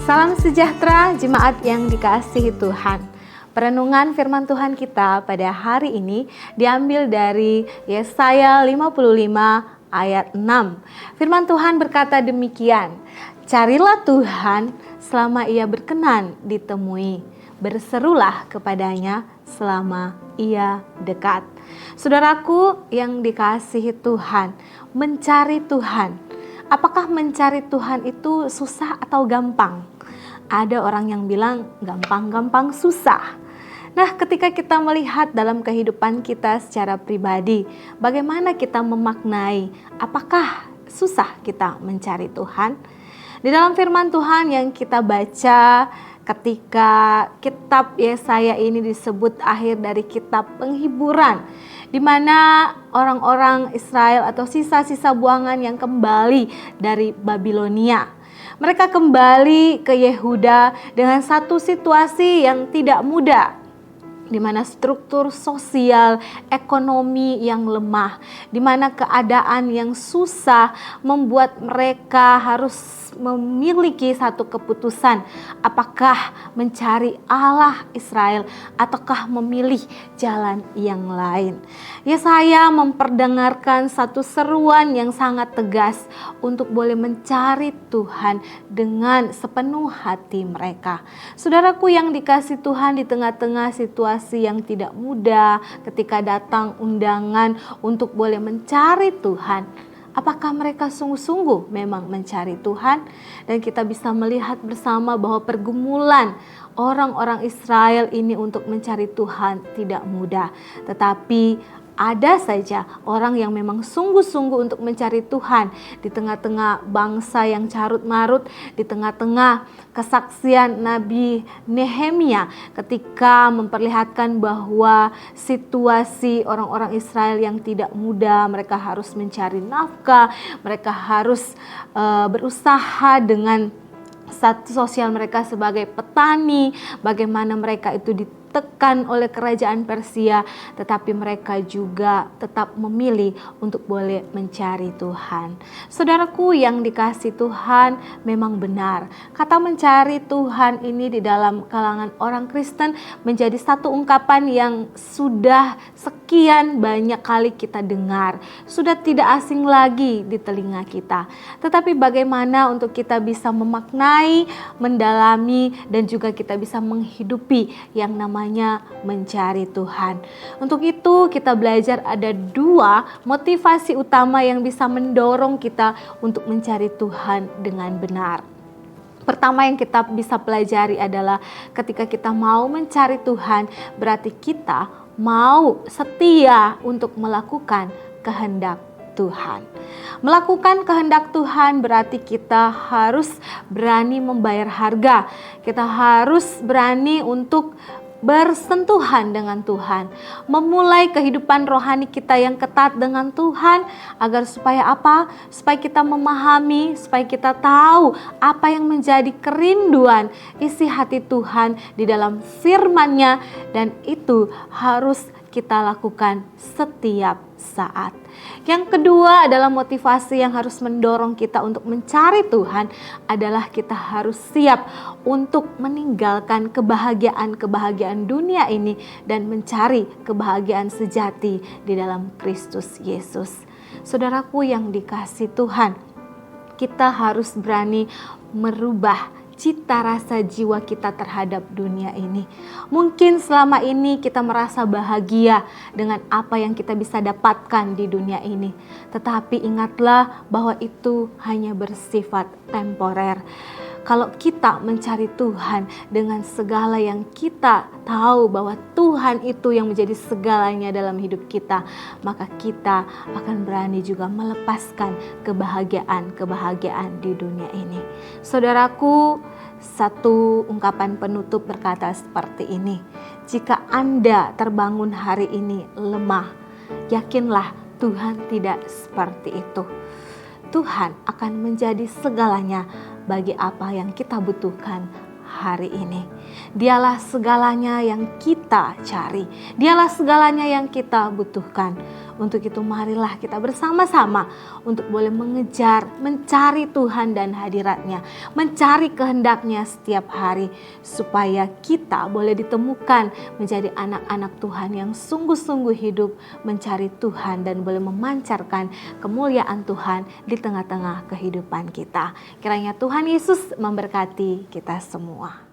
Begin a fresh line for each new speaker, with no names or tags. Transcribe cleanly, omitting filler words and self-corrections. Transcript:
Salam sejahtera jemaat yang dikasihi Tuhan. Perenungan firman Tuhan kita pada hari ini diambil dari Yesaya 55 ayat 6. Firman Tuhan berkata demikian, "Carilah Tuhan selama ia berkenan ditemui, berserulah kepadanya selama ia dekat." Saudaraku yang dikasihi Tuhan, mencari Tuhan. Apakah mencari Tuhan itu susah atau gampang? Ada orang yang bilang gampang-gampang susah. Nah, ketika kita melihat dalam kehidupan kita secara pribadi, bagaimana kita memaknai apakah susah kita mencari Tuhan? Di dalam firman Tuhan yang kita baca ketika kitab Yesaya ini disebut akhir dari kitab penghiburan, di mana orang-orang Israel atau sisa-sisa buangan yang kembali dari Babilonia. Mereka kembali ke Yehuda dengan satu situasi yang tidak mudah, di mana struktur sosial, ekonomi yang lemah, di mana keadaan yang susah membuat mereka harus memiliki satu keputusan, apakah mencari Allah Israel ataukah memilih jalan yang lain. Yesaya memperdengarkan satu seruan yang sangat tegas untuk boleh mencari Tuhan dengan sepenuh hati mereka. Saudaraku yang dikasihi Tuhan, di tengah-tengah situasi yang tidak mudah, ketika datang undangan untuk boleh mencari Tuhan, apakah mereka sungguh-sungguh memang mencari Tuhan? Dan kita bisa melihat bersama bahwa pergumulan orang-orang Israel ini untuk mencari Tuhan tidak mudah. Tetapi ada saja orang yang memang sungguh-sungguh untuk mencari Tuhan di tengah-tengah bangsa yang carut marut, di tengah-tengah kesaksian Nabi Nehemia ketika memperlihatkan bahwa situasi orang-orang Israel yang tidak mudah, mereka harus mencari nafkah, mereka harus berusaha dengan sosial mereka sebagai petani, bagaimana mereka itu ditekan oleh kerajaan Persia, tetapi mereka juga tetap memilih untuk boleh mencari Tuhan. Saudaraku yang dikasihi Tuhan, memang benar kata mencari Tuhan ini di dalam kalangan orang Kristen menjadi satu ungkapan yang sudah sekian banyak kali kita dengar, sudah tidak asing lagi di telinga kita. Tetapi bagaimana untuk kita bisa memaknai, mendalami, dan juga kita bisa menghidupi yang namanya mencari Tuhan. Untuk itu kita belajar ada dua motivasi utama yang bisa mendorong kita untuk mencari Tuhan dengan benar. Pertama yang kita bisa pelajari adalah ketika kita mau mencari Tuhan, berarti kita mau setia untuk melakukan kehendak Tuhan. Melakukan kehendak Tuhan berarti kita harus berani membayar harga. Kita harus berani untuk bersentuhan dengan Tuhan, memulai kehidupan rohani kita yang ketat dengan Tuhan, agar supaya apa? Supaya kita memahami, supaya kita tahu apa yang menjadi kerinduan isi hati Tuhan di dalam firman-Nya, dan itu harus kita lakukan setiap saat. Yang kedua adalah motivasi yang harus mendorong kita untuk mencari Tuhan adalah kita harus siap untuk meninggalkan kebahagiaan dunia ini dan mencari kebahagiaan sejati di dalam Kristus Yesus. Saudaraku yang dikasihi Tuhan, kita harus berani merubah cita rasa jiwa kita terhadap dunia ini. Mungkin selama ini kita merasa bahagia dengan apa yang kita bisa dapatkan di dunia ini. Tetapi ingatlah bahwa itu hanya bersifat temporer. Kalau kita mencari Tuhan dengan segala yang kita tahu bahwa Tuhan itu yang menjadi segalanya dalam hidup kita, maka kita akan berani juga melepaskan kebahagiaan di dunia ini. Saudaraku, satu ungkapan penutup berkata seperti ini, jika Anda terbangun hari ini lemah, yakinlah Tuhan tidak seperti itu. Tuhan akan menjadi segalanya bagi apa yang kita butuhkan hari ini. Dialah segalanya yang kita cari. Dialah segalanya yang kita butuhkan. Untuk itu marilah kita bersama-sama untuk boleh mengejar, mencari Tuhan dan hadirat-Nya, mencari kehendak-Nya setiap hari, supaya kita boleh ditemukan menjadi anak-anak Tuhan yang sungguh-sungguh hidup mencari Tuhan dan boleh memancarkan kemuliaan Tuhan di tengah-tengah kehidupan kita. Kiranya Tuhan Yesus memberkati kita semua.